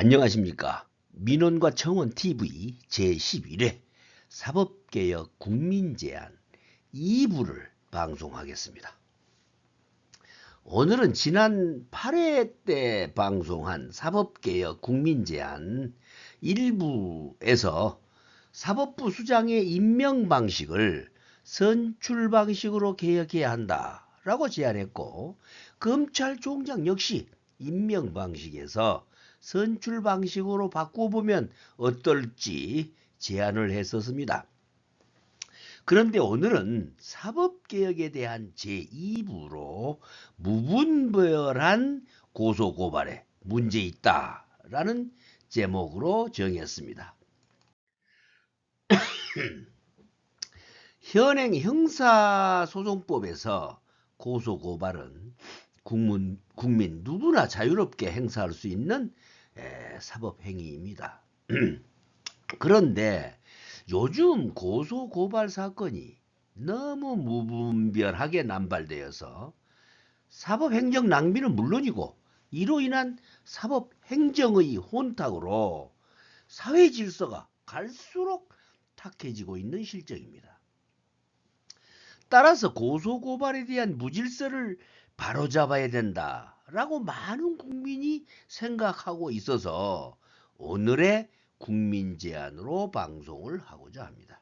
안녕하십니까. 민원과 청원 TV 제11회 사법개혁 국민제안 2부를 방송하겠습니다. 오늘은 지난 8회 때 방송한 사법개혁 국민제안 1부에서 사법부 수장의 임명 방식을 선출 방식으로 개혁해야 한다라고 제안했고, 검찰총장 역시 임명 방식에서 선출 방식으로 바꿔보면 어떨지 제안을 했었습니다. 그런데 오늘은 사법개혁에 대한 제2부로 무분별한 고소고발에 문제 있다라는 제목으로 정했습니다. 현행 형사소송법에서 고소고발은 국민 누구나 자유롭게 행사할 수 있는 사법행위입니다. 그런데 요즘 고소고발 사건이 너무 무분별하게 남발되어서 사법행정 낭비는 물론이고 이로 인한 사법행정의 혼탁으로 사회 질서가 갈수록 탁해지고 있는 실정입니다. 따라서 고소고발에 대한 무질서를 바로잡아야 된다라고 많은 국민이 생각하고 있어서 오늘의 국민제안으로 방송을 하고자 합니다.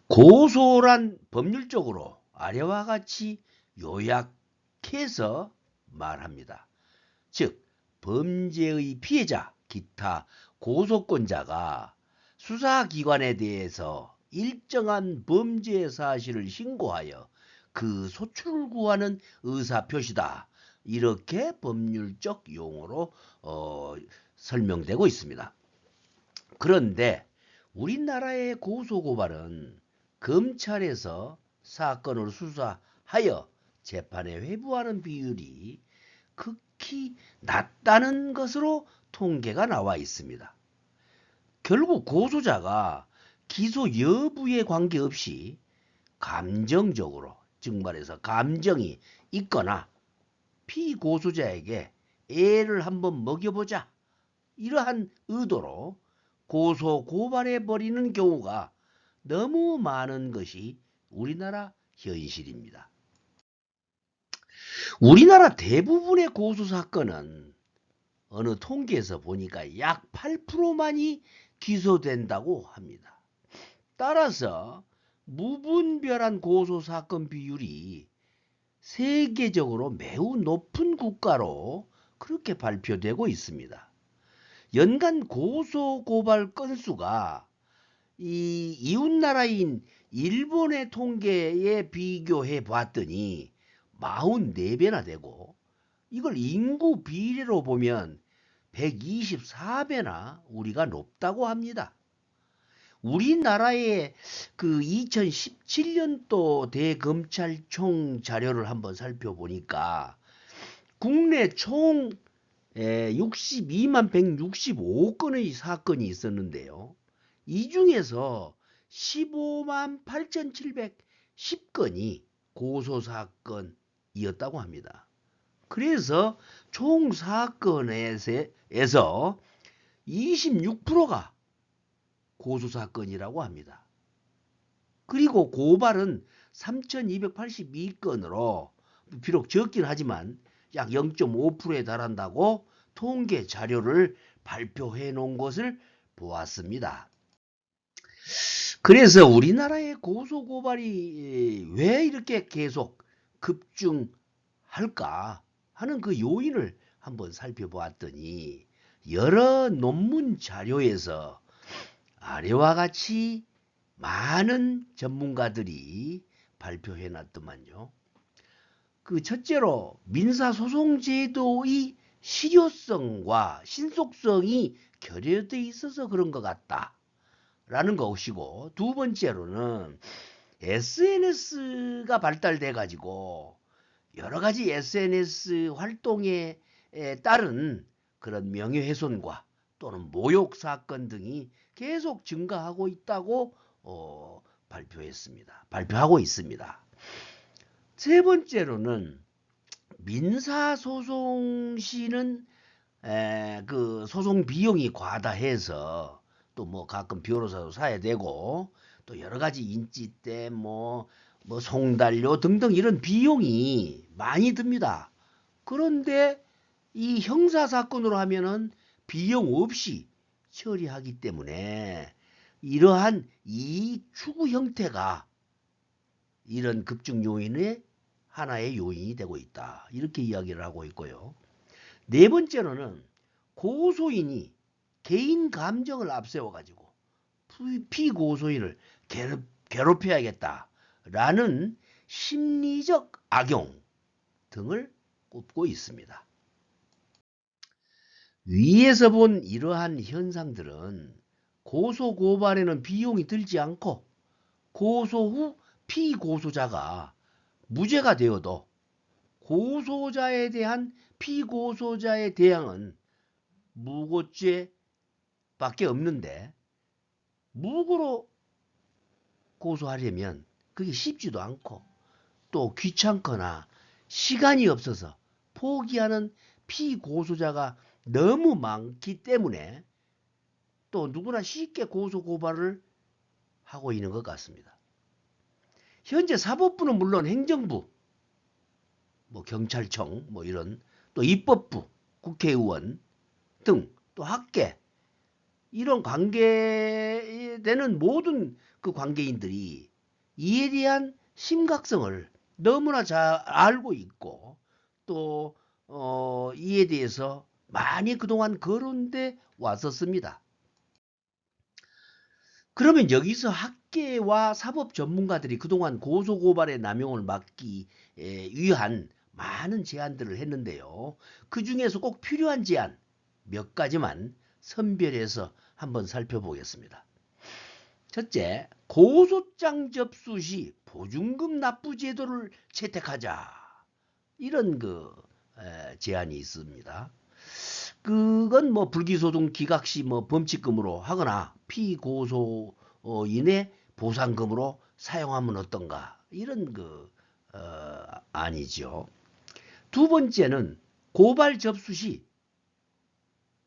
고소란 법률적으로 아래와 같이 요약해서 말합니다. 즉, 범죄의 피해자, 기타 고소권자가 수사기관에 대해서 일정한 범죄 사실을 신고하여 그 소출을 구하는 의사표시다. 이렇게 법률적 용어로 설명되고 있습니다. 그런데 우리나라의 고소고발은 검찰에서 사건을 수사하여 재판에 회부하는 비율이 극히 낮다는 것으로 통계가 나와 있습니다. 결국 고소자가 기소 여부에 관계없이 감정적으로, 즉 말해서 감정이 있거나 피고소자에게 애를 한번 먹여보자, 이러한 의도로 고소 고발해버리는 경우가 너무 많은 것이 우리나라 현실입니다. 우리나라 대부분의 고소사건은 어느 통계에서 보니까 약 8%만이 기소된다고 합니다. 따라서 무분별한 고소사건 비율이 세계적으로 매우 높은 국가로 그렇게 발표되고 있습니다. 연간 고소고발 건수가 이웃나라인 일본의 통계에 비교해 봤더니 44배나 되고, 이걸 인구 비례로 보면 124배나 우리가 높다고 합니다. 우리나라의 그 2017년도 대검찰청 자료를 한번 살펴보니까 국내 총 62만 165건의 사건이 있었는데요. 이 중에서 15만 8,710건이 고소사건이었다고 합니다. 그래서 총 사건에서 26%가 고소사건이라고 합니다. 그리고 고발은 3,282건으로 비록 적긴 하지만 약 0.5%에 달한다고 통계 자료를 발표해 놓은 것을 보았습니다. 그래서 우리나라의 고소고발이 왜 이렇게 계속 급증할까 하는 그 요인을 한번 살펴보았더니 여러 논문 자료에서 아래와 같이 많은 전문가들이 발표해 놨더만요. 그 첫째로 민사소송제도의 실효성과 신속성이 결여되어 있어서 그런 것 같다라는 것이고, 두 번째로는 SNS가 발달돼 가지고 여러 가지 SNS 활동에 따른 그런 명예훼손과 또는 모욕 사건 등이 계속 증가하고 있다고 발표하고 있습니다. 세 번째로는 민사소송 시는 그 소송 비용이 과다해서 또 뭐 가끔 변호사도 사야 되고 또 여러 가지 인지대 뭐 송달료 등등 이런 비용이 많이 듭니다. 그런데 이 형사 사건으로 하면은 비용 없이 처리하기 때문에 이러한 이익 추구 형태가 이런 급증 요인의 하나의 요인이 되고 있다. 이렇게 이야기를 하고 있고요. 네 번째로는 고소인이 개인 감정을 앞세워가지고 피고소인을 괴롭혀야겠다라는 심리적 악용 등을 꼽고 있습니다. 위에서 본 이러한 현상들은 고소 고발에는 비용이 들지 않고 고소 후 피고소자가 무죄가 되어도 고소자에 대한 피고소자의 대항은 무고죄밖에 없는데 무고로 고소하려면 그게 쉽지도 않고 또 귀찮거나 시간이 없어서 포기하는 피고소자가 너무 많기 때문에 또 누구나 쉽게 고소 고발을 하고 있는 것 같습니다. 현재 사법부는 물론 행정부, 뭐 경찰청, 뭐 이런 또 입법부, 국회의원 등 또 학계 이런 관계되는 모든 그 관계인들이 이에 대한 심각성을 너무나 잘 알고 있고 또 이에 대해서 많이 그동안 거론돼 왔었습니다. 그러면 여기서 학계와 사법 전문가들이 그동안 고소고발의 남용을 막기 위한 많은 제안들을 했는데요. 그 중에서 꼭 필요한 제안 몇 가지만 선별해서 한번 살펴보겠습니다. 첫째, 고소장 접수 시 보증금 납부 제도를 채택하자. 이런 제안이 있습니다. 그건 뭐 불기소등 기각 시 뭐 범칙금으로 하거나 피고소인의 보상금으로 사용하면 어떤가 이런 안이죠. 두 번째는 고발 접수 시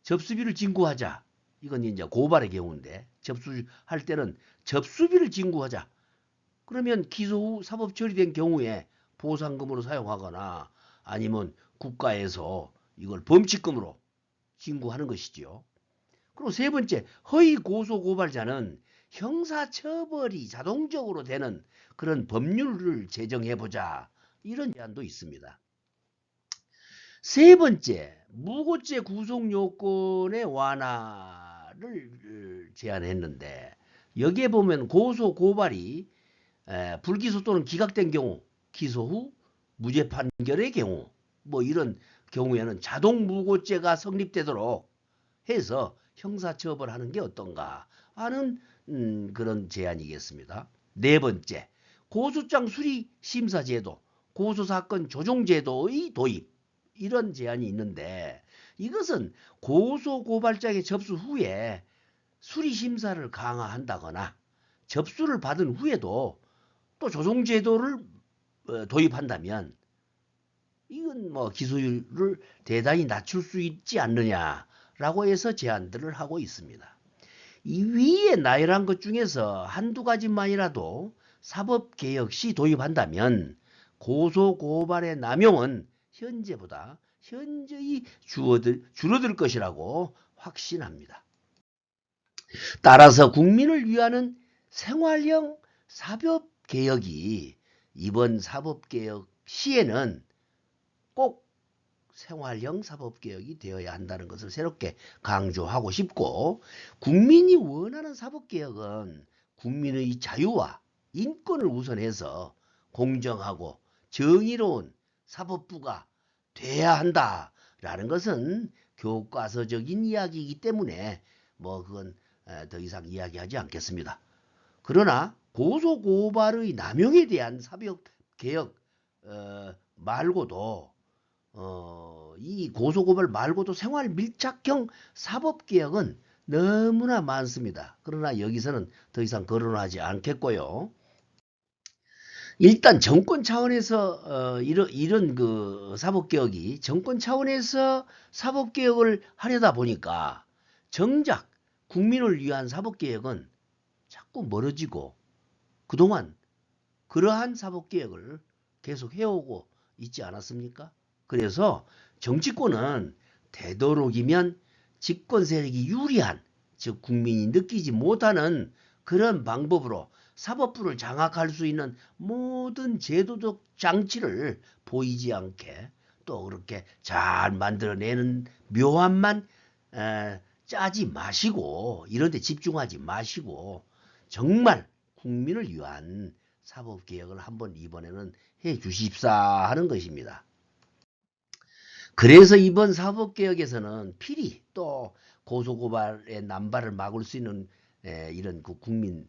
접수비를 징구하자. 이건 이제 고발의 경우인데 접수할 때는 접수비를 징구하자. 그러면 기소 후 사법 처리된 경우에 보상금으로 사용하거나 아니면 국가에서 이걸 범칙금으로 징구하는 것이지요. 그리고 세 번째, 허위 고소 고발자는 형사처벌이 자동적으로 되는 그런 법률을 제정해보자. 이런 제안도 있습니다. 세 번째, 무고죄 구속 요건의 완화를 제안했는데 여기에 보면 고소 고발이 불기소 또는 기각된 경우, 기소 후 무죄 판결의 경우 뭐 이런 경우에는 자동 무고죄가 성립되도록 해서 형사처벌하는 게 어떤가 하는 그런 제안이겠습니다. 네 번째, 고소장 수리 심사 제도, 고소사건 조정 제도의 도입 이런 제안이 있는데 이것은 고소고발장의 접수 후에 수리 심사를 강화한다거나 접수를 받은 후에도 또 조정 제도를 도입한다면 이건 뭐 기소율을 대단히 낮출 수 있지 않느냐라고 해서 제안들을 하고 있습니다. 이 위에 나열한 것 중에서 한두 가지만이라도 사법개혁 시 도입한다면 고소고발의 남용은 현재보다 현저히 줄어들 것이라고 확신합니다. 따라서 국민을 위하는 생활형 사법개혁이 이번 사법개혁 시에는 꼭 생활형 사법개혁이 되어야 한다는 것을 새롭게 강조하고 싶고 국민이 원하는 사법개혁은 국민의 자유와 인권을 우선해서 공정하고 정의로운 사법부가 돼야 한다라는 것은 교과서적인 이야기이기 때문에 뭐 그건 더 이상 이야기하지 않겠습니다. 그러나 고소고발의 남용에 대한 사법개혁 말고도 이 고소고발 말고도 생활 밀착형 사법개혁은 너무나 많습니다. 그러나 여기서는 더 이상 거론하지 않겠고요. 일단 정권 차원에서 이런 그 사법개혁이 정권 차원에서 사법개혁을 하려다 보니까 정작 국민을 위한 사법개혁은 자꾸 멀어지고 그동안 그러한 사법개혁을 계속 해오고 있지 않았습니까? 그래서 정치권은 되도록이면 집권 세력이 유리한, 즉 국민이 느끼지 못하는 그런 방법으로 사법부를 장악할 수 있는 모든 제도적 장치를 보이지 않게 또 그렇게 잘 만들어내는 묘안만 짜지 마시고 이런 데 집중하지 마시고 정말 국민을 위한 사법개혁을 한번 이번에는 해 주십사 하는 것입니다. 그래서 이번 사법개혁에서는 필히 또 고소고발의 남발을 막을 수 있는 이런 그 국민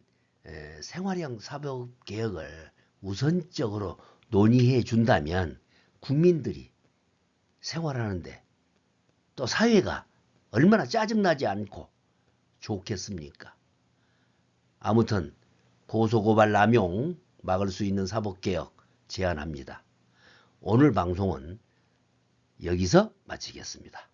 생활형 사법개혁을 우선적으로 논의해 준다면 국민들이 생활하는데 또 사회가 얼마나 짜증나지 않고 좋겠습니까? 아무튼 고소고발 남용 막을 수 있는 사법개혁 제안합니다. 오늘 방송은 여기서 마치겠습니다.